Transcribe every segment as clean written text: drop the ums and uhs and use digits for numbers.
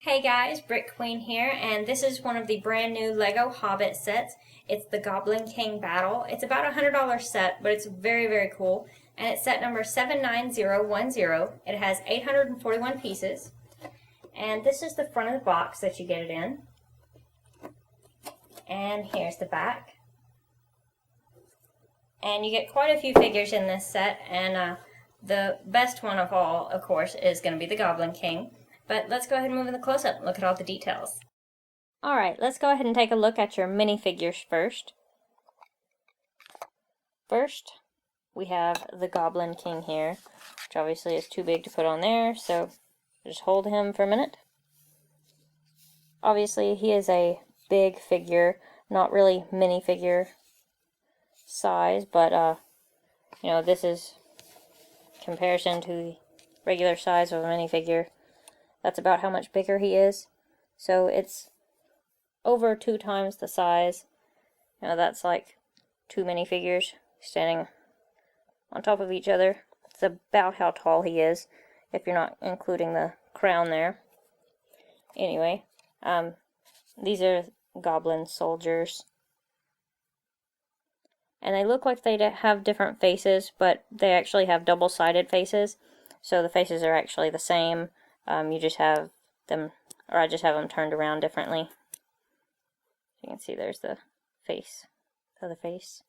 Hey guys, BrickQueen here, and this is one of the brand new Lego Hobbit sets. It's the Goblin King Battle. It's about a $100 set, but it's very, very cool. And it's set number 79010. It has 841 pieces. And this is the front of the box that you get it in. And here's the back. And you get quite a few figures in this set, and the best one of all, of course, is going to be the Goblin King. But let's go ahead and move in the close-up and look at all the details. Alright, let's go ahead and take a look at your minifigures first. First, we have the Goblin King here, which obviously is too big to put on there, so just hold him for a minute. Obviously, he is a big figure, not really minifigure size, but, you know, this is comparison to the regular size of a minifigure. That's about how much bigger he is. So it's over 2 times the size. You know, that's like 2 minifigures standing on top of each other. It's about how tall he is, if you're not including the crown there. Anyway, these are Goblin Soldiers. And they look like they have different faces, but they actually have double-sided faces. So the faces are actually the same. You just have them, or I just have them turned around differently. You can see there's the face, the other face.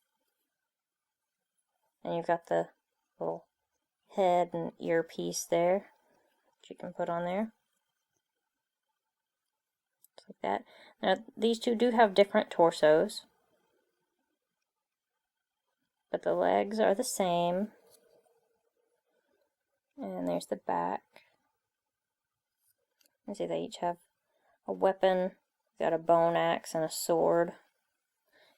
And you've got the little head and earpiece there that you can put on there. Just like that. Now, these two do have different torsos, but the legs are the same. And there's the back. You see they each have a weapon. Got a bone axe and a sword.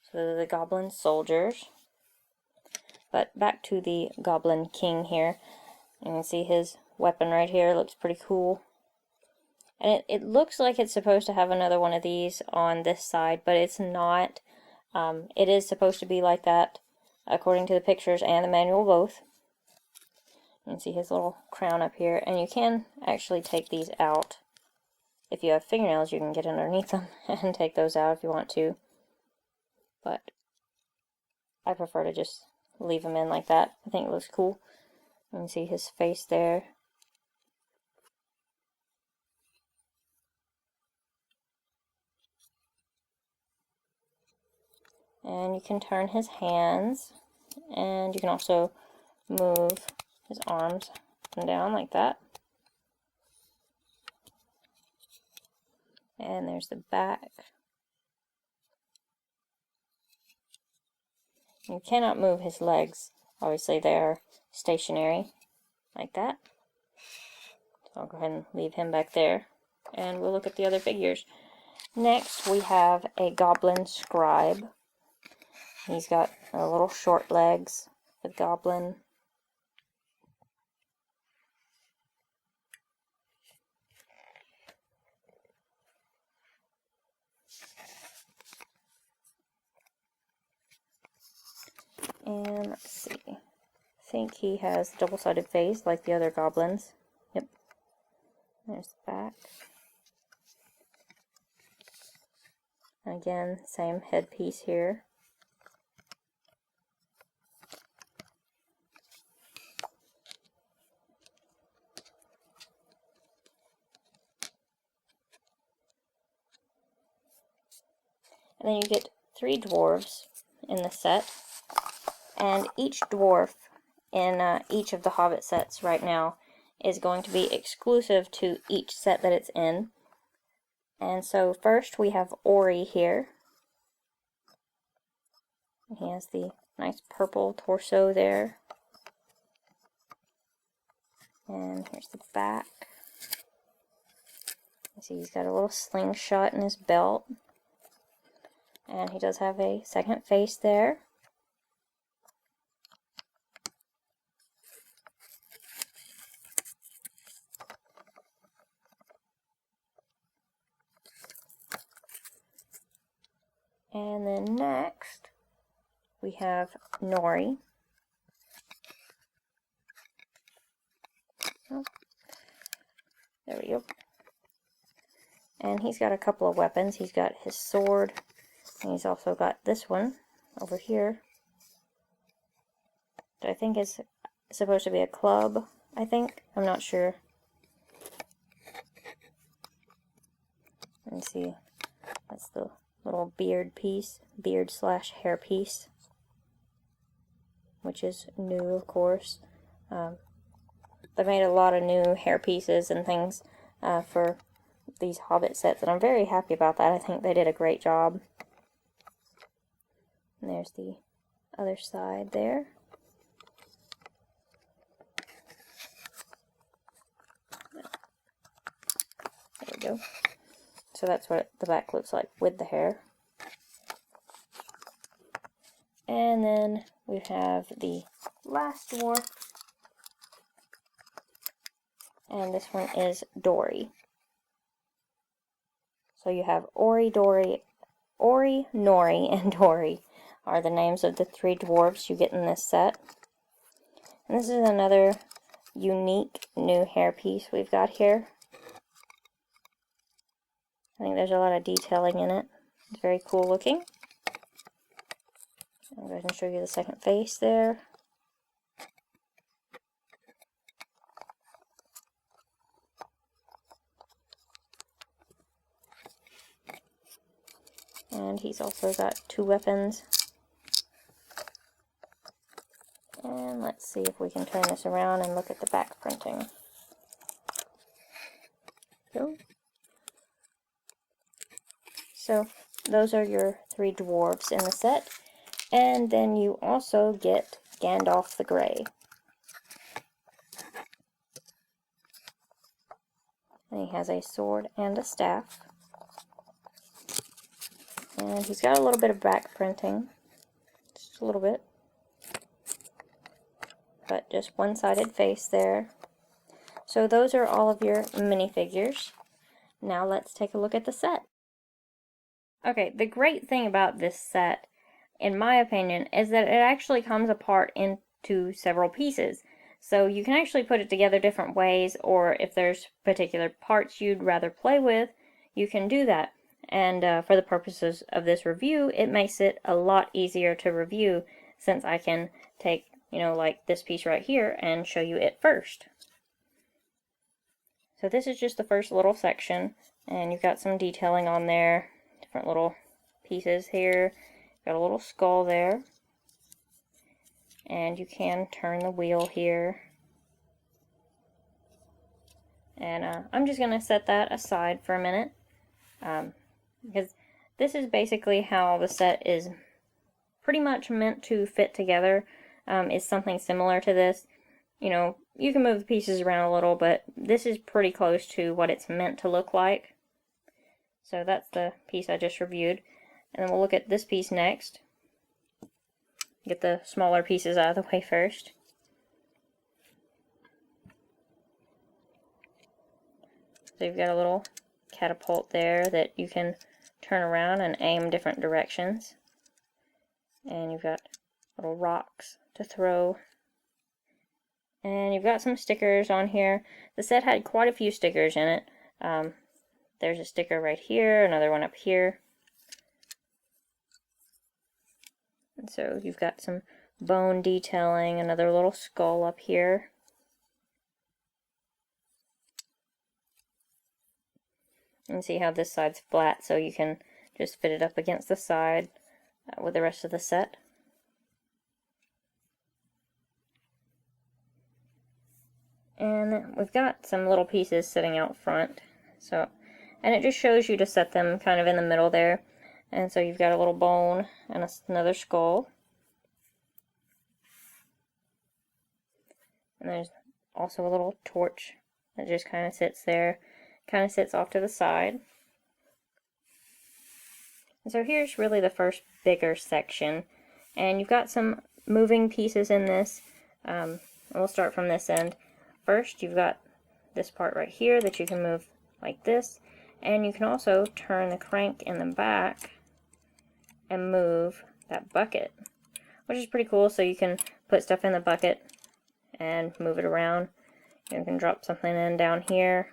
So they're the Goblin Soldiers. But back to the Goblin King here. You can see his weapon right here. It looks pretty cool. And it looks like it's supposed to have another one of these on this side, but it's not. It is supposed to be like that, according to the pictures and the manual both. You can see his little crown up here. And you can actually take these out. If you have fingernails, you can get underneath them and take those out if you want to. But I prefer to just leave them in like that. I think it looks cool. You can see his face there. And you can turn his hands. And you can also move his arms up and down like that. And there's the back. You cannot move his legs. Obviously they are stationary, like that. So I'll go ahead and leave him back there. And we'll look at the other figures. Next we have a Goblin Scribe. He's got little short legs, the Goblin. And let's see, I think he has a double-sided face like the other goblins. Yep. There's the back. Again, same headpiece here. And then you get 3 dwarves in the set. And each dwarf in each of the Hobbit sets right now is going to be exclusive to each set that it's in. And so first we have Ori here. He has the nice purple torso there. And here's the back. You see he's got a little slingshot in his belt. And he does have a second face there. And then next, we have Nori. Oh, there we go. And he's got a couple of weapons. He's got his sword, and he's also got this one over here that I think is supposed to be a club, I think. I'm not sure. Let me see. That's the little beard piece, beard/hair piece, which is new, of course. They made a lot of new hair pieces and things for these Hobbit sets, and I'm very happy about that. I think they did a great job. And there's the other side there. There we go. So that's what the back looks like with the hair. And then we have the last dwarf. And this one is Dori. So you have Ori, Nori, and Dori are the names of the 3 dwarves you get in this set. And this is another unique new hairpiece we've got here. I think there's a lot of detailing in it. It's very cool looking. I'll go ahead and show you the second face there. And he's also got 2 weapons. And let's see if we can turn this around and look at the back printing. Go. So those are your 3 dwarves in the set. And then you also get Gandalf the Grey. And he has a sword and a staff. And he's got a little bit of back printing. Just a little bit. But just one-sided face there. So those are all of your minifigures. Now let's take a look at the set. Okay, the great thing about this set, in my opinion, is that it actually comes apart into several pieces. So you can actually put it together different ways, or if there's particular parts you'd rather play with, you can do that. And for the purposes of this review, it makes it a lot easier to review since I can take, you know, like this piece right here and show you it first. So this is just the first little section, and you've got some detailing on there, different little pieces here. Got a little skull there, and you can turn the wheel here. And I'm just going to set that aside for a minute, because this is basically how the set is pretty much meant to fit together. Is something similar to this. You know, you can move the pieces around a little, but this is pretty close to what it's meant to look like. So that's the piece I just reviewed. And then we'll look at this piece next. Get the smaller pieces out of the way first. So you've got a little catapult there that you can turn around and aim different directions. And you've got little rocks to throw. And you've got some stickers on here. The set had quite a few stickers in it. There's a sticker right here, another one up here. And so you've got some bone detailing, another little skull up here. And see how this side's flat, so you can just fit it up against the side with the rest of the set. And we've got some little pieces sitting out front. So, and it just shows you to set them kind of in the middle there. And so you've got a little bone and another skull. And there's also a little torch that just kind of sits there, kind of sits off to the side. And so here's really the first bigger section. And you've got some moving pieces in this. And we'll start from this end. First, you've got this part right here that you can move like this. And you can also turn the crank in the back and move that bucket, which is pretty cool. So you can put stuff in the bucket and move it around. You can drop something in down here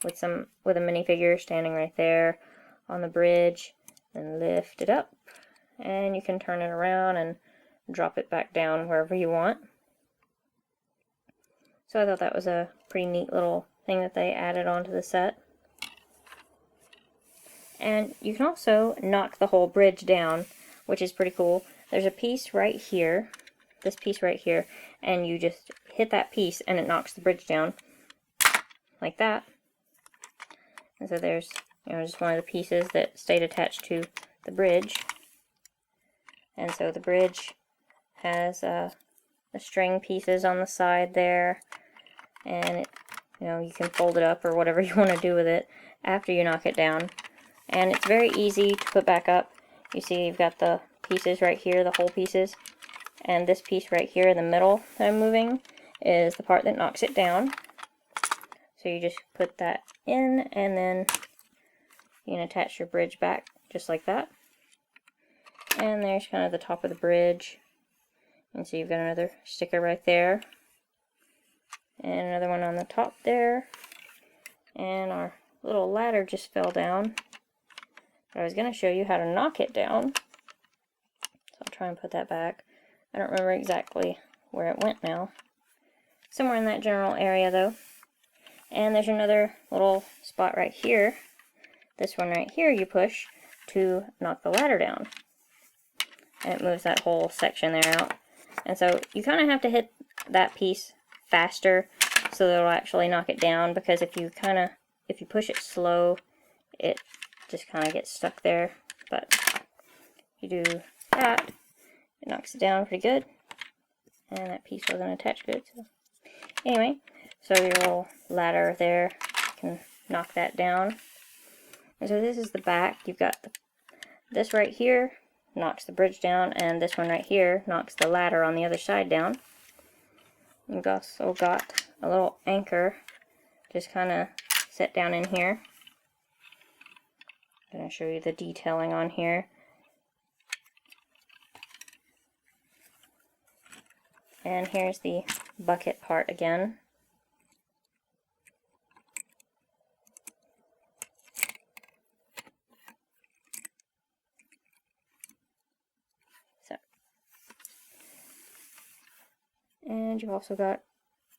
with a minifigure standing right there on the bridge, and lift it up, and you can turn it around and drop it back down wherever you want. So I thought that was a pretty neat little thing that they added onto the set. And you can also knock the whole bridge down, which is pretty cool. There's a piece right here, this piece right here, and you just hit that piece and it knocks the bridge down like that. And so there's, just one of the pieces that stayed attached to the bridge. And so the bridge has the string pieces on the side there, and you can fold it up or whatever you want to do with it after you knock it down. And it's very easy to put back up. You see you've got the pieces right here, the whole pieces, and this piece right here in the middle that I'm moving is the part that knocks it down. So you just put that in, and then you can attach your bridge back just like that. And there's kind of the top of the bridge. And so you've got another sticker right there, and another one on the top there. And our little ladder just fell down. I was going to show you how to knock it down, so I'll try and put that back. I don't remember exactly where it went now. Somewhere in that general area though. And there's another little spot right here. This one right here you push to knock the ladder down. And it moves that whole section there out. And so you kind of have to hit that piece faster so that it'll actually knock it down, because if you push it slow, it just kind of gets stuck there. But if you do that, it knocks it down pretty good. And that piece wasn't attached good. So anyway, so your little ladder there, you can knock that down. And so this is the back. You've got this right here knocks the bridge down, and this one right here knocks the ladder on the other side down. You've also got a little anchor just kind of set down in here. I'm going to show you the detailing on here. And here's the bucket part again. And you've also got,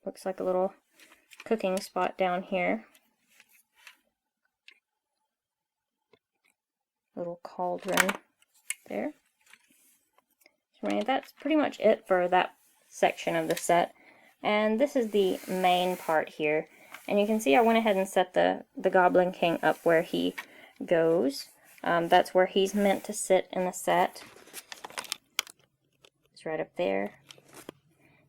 looks like a little cooking spot down here. Little cauldron there. So that's pretty much it for that section of the set. And this is the main part here. And you can see I went ahead and set the Goblin King up where he goes. That's where he's meant to sit in the set. It's right up there.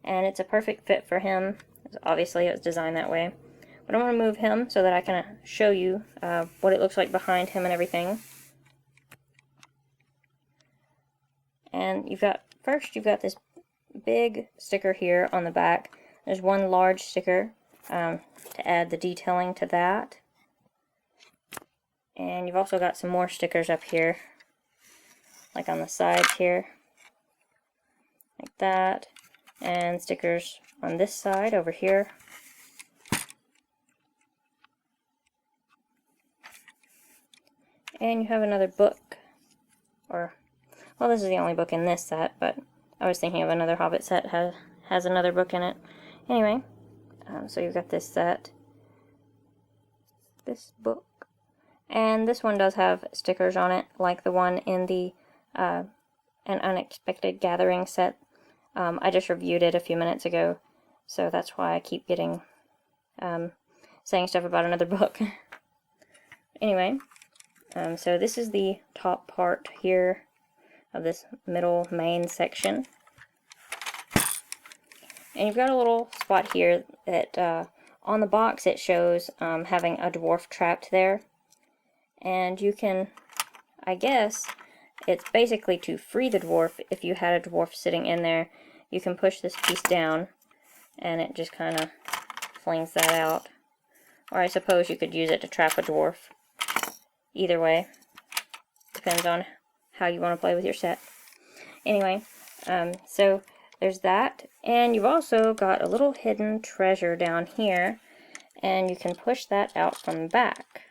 And it's a perfect fit for him. Obviously it was designed that way. But I'm going to move him so that I can show you what it looks like behind him and everything. And you've got this big sticker here on the back. There's one large sticker to add the detailing to that. And you've also got some more stickers up here, like on the sides here, like that. And stickers on this side over here. And you have another book, well, this is the only book in this set, but I was thinking of another Hobbit set has another book in it. Anyway, so you've got this set, this book, and this one does have stickers on it, like the one in the An Unexpected Gathering set. I just reviewed it a few minutes ago, so that's why I keep getting saying stuff about another book. Anyway, so this is the top part here of this middle main section. And you've got a little spot here that on the box it shows having a dwarf trapped there. And you can, I guess, it's basically to free the dwarf. If you had a dwarf sitting in there, you can push this piece down and it just kind of flings that out. Or I suppose you could use it to trap a dwarf. Either way. Depends on how you want to play with your set. Anyway, so there's that. And you've also got a little hidden treasure down here. and you can push that out from the back.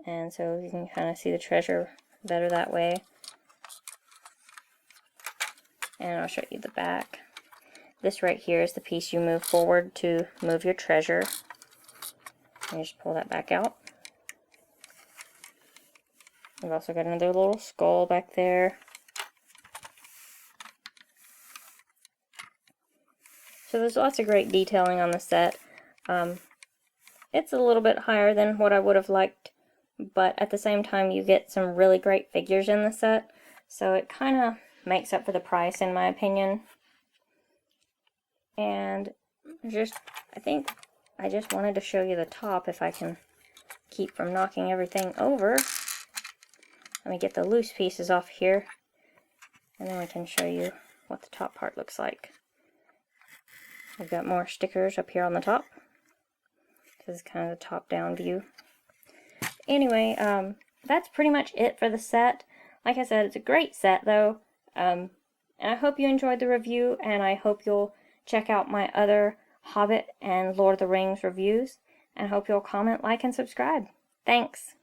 And so you can kind of see the treasure better that way. And I'll show you the back. This right here is the piece you move forward to move your treasure. And you just pull that back out. We've also got another little skull back there. So there's lots of great detailing on the set. It's a little bit higher than what I would have liked, but at the same time you get some really great figures in the set, so it kind of makes up for the price in my opinion. And I think I just wanted to show you the top if I can keep from knocking everything over. Let me get the loose pieces off here, and then I can show you what the top part looks like. I've got more stickers up here on the top. This is kind of the top-down view. Anyway, that's pretty much it for the set. Like I said, it's a great set, though. And I hope you enjoyed the review, and I hope you'll check out my other Hobbit and Lord of the Rings reviews. And I hope you'll comment, like, and subscribe. Thanks!